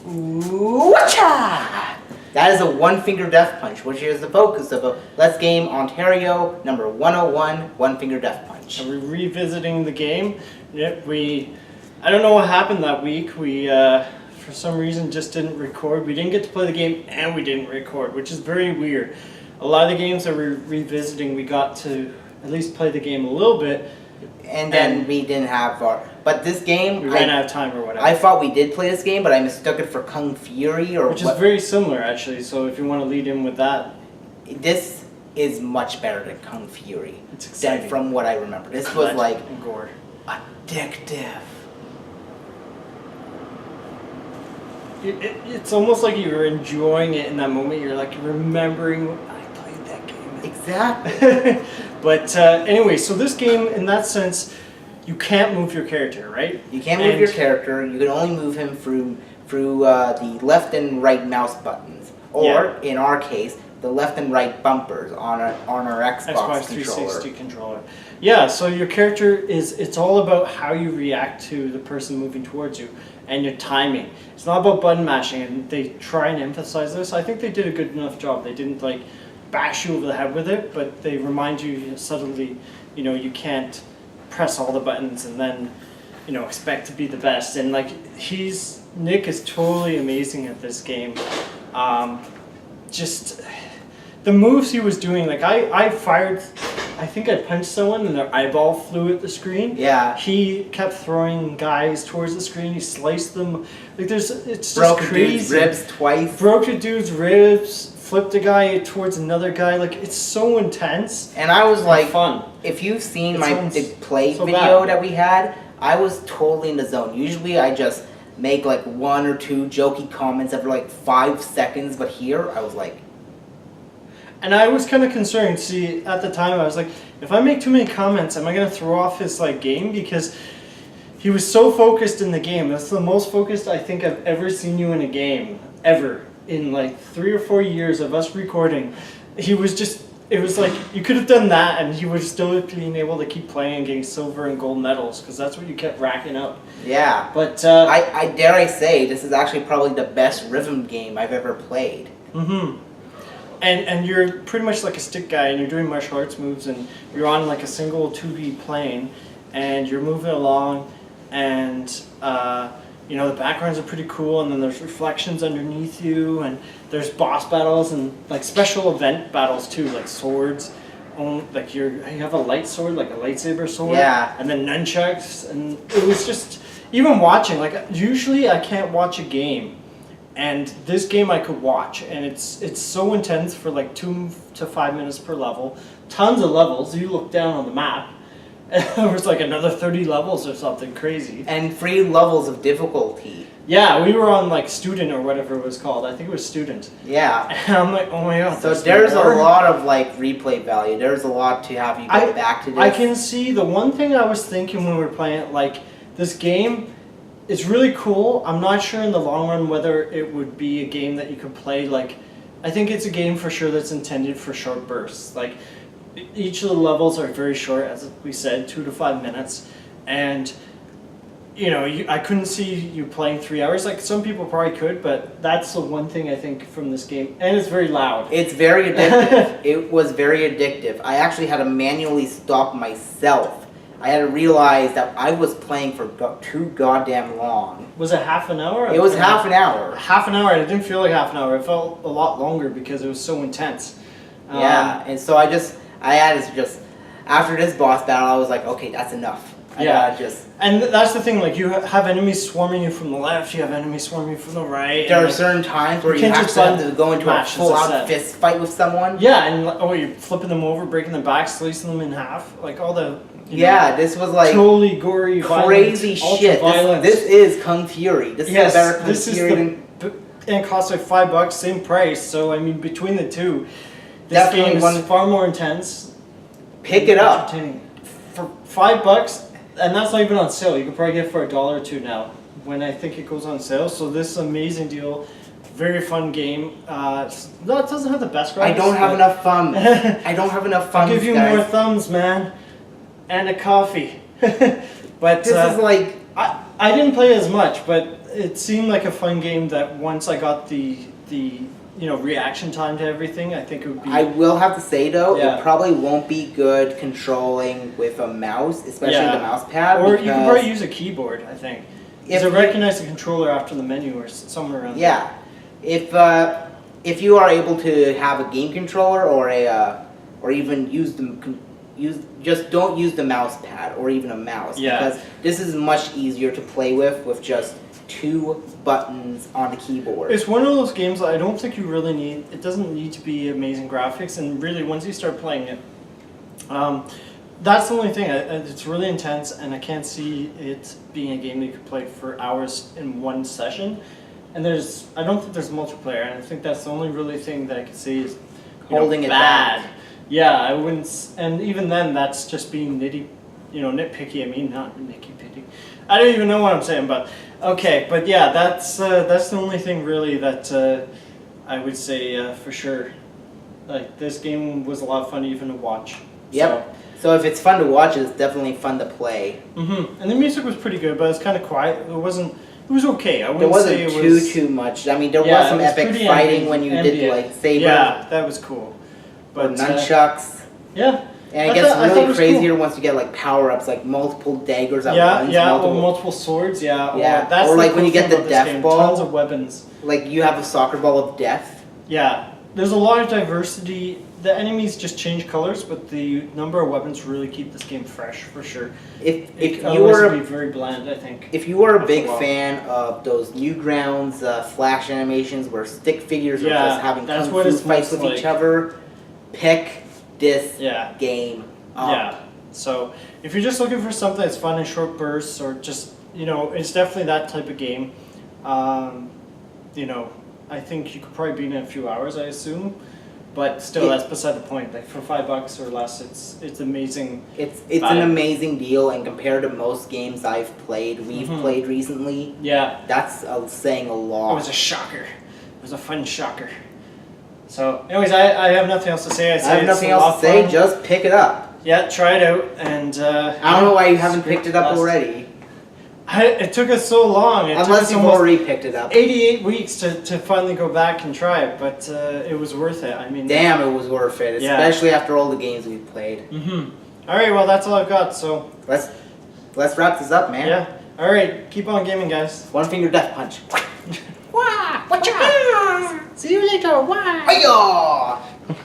Whatcha! That is a one-finger death punch, which is the focus of a Let's Game Ontario number 101, one-finger death punch. Are we revisiting the game? Yep, I don't know what happened that week. We, for some reason, just didn't record. We didn't get to play the game and we didn't record, which is very weird. A lot of the games that we're revisiting, we got to at least play the game a little bit. And then we didn't have our... But this game... We ran out of time or whatever. I thought we did play this game, but I mistook it for Kung Fury or Which is very similar, actually, so if you want to lead in with that... This is much better than Kung Fury. It's exciting. Than from what I remember. This was like... And gore. Addictive. It's almost like you're enjoying it in that moment. You're like remembering... I played that game. Exactly. But anyway, so this game, in that sense, you can't move your character, right? You can't move your character. You can only move him through the left and right mouse buttons, or in our case, the left and right bumpers on our Xbox 360 controller. Yeah, so your character it's all about how you react to the person moving towards you and your timing. It's not about button mashing, and they try and emphasize this. I think they did a good enough job. They didn't like bash you over the head with it, but they remind you subtly, you can't press all the buttons and then, expect to be the best. And like Nick is totally amazing at this game. Just the moves he was doing, like I fired, I think I punched someone and their eyeball flew at the screen. Yeah. He kept throwing guys towards the screen. He sliced them. Like it's just broke crazy. A dude's ribs twice. Broke a dude's ribs. Flipped a guy towards another guy. Like it's so intense. And I was like, fun. If you've seen the play so video bad. that we had, I was totally in the zone. Usually I just make like one or two jokey comments every like 5 seconds, but here I was like... And I was kind of concerned. See, at the time I was like, if I make too many comments, am I going to throw off his like game? Because he was so focused in the game. That's the most focused I think I've ever seen you in a game, ever. In like 3 or 4 years of us recording, he was just, it was like, you could have done that and he was still being able to keep playing and getting silver and gold medals, because that's what you kept racking up. Yeah. But I dare I say, this is actually probably the best rhythm game I've ever played. Mm-hmm. And you're pretty much like a stick guy, and you're doing martial arts moves, and you're on like a single 2D plane, and you're moving along, and the backgrounds are pretty cool, and then there's reflections underneath you, and there's boss battles and like special event battles too, like swords. Like you have a light sword, like a lightsaber sword. Yeah. And then nunchucks, and it was just, even watching, like usually I can't watch a game, and this game I could watch, and it's so intense for like 2 to 5 minutes per level. Tons of levels. You look down on the map, there was like another 30 levels or something crazy. And 3 levels of difficulty. Yeah, we were on like student or whatever it was called. I think it was student. Yeah. And I'm like, oh my god. So there's a lot of like replay value. There's a lot to have you go back to this. I can see the one thing I was thinking when we were playing it, like this game is really cool. I'm not sure in the long run whether it would be a game that you could play. Like, I think it's a game for sure that's intended for short bursts. Like, each of the levels are very short, as we said, 2 to 5 minutes, and I couldn't see you playing 3 hours. Like some people probably could, but that's the one thing I think from this game, and it's very loud. It's very addictive. It was very addictive. I actually had to manually stop myself. I had to realize that I was playing for too goddamn long. Was it half an hour? It was half an hour. Half an hour. It didn't feel like half an hour. It felt a lot longer because it was so intense. Yeah, and so I had to just, after this boss battle, I was like, okay, that's enough. And that's the thing, like you have enemies swarming you from the left, you have enemies swarming you from the right. There are certain times where you have to go into a full-out fist fight with someone. Yeah, and you're flipping them over, breaking their back, slicing them in half, like all the... this was like... totally gory, crazy violent, shit. ultra-violence. This is Kung Fury. This is a better Kung Fury. And it costs like $5, same price, so I mean, between the two, this game is far more intense. Pick it up. For $5, and that's not even on sale. You can probably get it for $1 or $2 now, when I think it goes on sale. So this is an amazing deal. Very fun game. No, it doesn't have the best graphics. I don't have enough fun. I don't have enough fun. I'll give you more thumbs, man. And a coffee. But this is like... I didn't play as much, but it seemed like a fun game that once I got the reaction time to everything, I think it would be... I will have to say, though, Yeah. it probably won't be good controlling with a mouse, especially the mouse pad. Or you can probably use a keyboard, I think. Because it If recognizes the controller after the menu or somewhere around there. Yeah. If you are able to have a game controller or or even just don't use the mouse pad or even a mouse, because this is much easier to play with just 2 buttons on the keyboard. It's one of those games that I don't think you really need. It doesn't need to be amazing graphics, and really once you start playing it, that's the only thing. It's really intense, and I can't see it being a game that you could play for hours in one session. And I don't think there's multiplayer, and I think that's the only really thing that I could see is Holding it bad. back. Yeah, I wouldn't, and even then, that's just being nitpicky. I mean, not nitty-picky. I don't even know what I'm saying, but okay. But yeah, that's the only thing really that I would say for sure. Like, this game was a lot of fun even to watch. Yep. So if it's fun to watch, it's definitely fun to play. And the music was pretty good, but it's kind of quiet. It wasn't. It was okay. I There wouldn't wasn't say it was too much. I mean, there was some epic pretty fighting when you did ambient. like saber Yeah, that was cool. or But nunchucks. yeah. And I it gets thought it really was crazier once you get like power-ups, like multiple daggers at once. Or multiple swords, Yeah. That's Or the like when cool you get thing the about this death game, ball. Tons of weapons. Like you have a soccer ball of death. Yeah, there's a lot of diversity. The enemies just change colors, but the number of weapons really keep this game fresh for sure. If you Otherwise were it'd be very bland, I think. If you are a After a big while. fan of those Newgrounds flash animations where stick figures are Yeah, just having that's kung what fu it's fights most with each like. other, pick this Yeah. game up. Yeah. So if you're just looking for something that's fun in short bursts, or just it's definitely that type of game. I think you could probably beat it in a few hours, I assume. But still, Yeah. that's beside the point. Like for $5 or less, it's amazing. It's vibe. an amazing deal, and compared to most games we've played recently, Yeah. that's saying a lot. It was a shocker. It was a fun shocker. So, anyways, I have nothing else to say. I have nothing else to say. Just pick it up. Yeah, try it out, and I don't know why you haven't picked it up already. It took us so long. It took Unless us you've almost already picked it up. 88 weeks to finally go back and try it, but it was worth it. I mean, Damn, it was worth it, Yeah. especially after all the games we've played. All right, well, that's all I've got. So Let's wrap this up, man. yeah. All right, keep on gaming, guys. One finger death punch. See you later. Why? Hiya!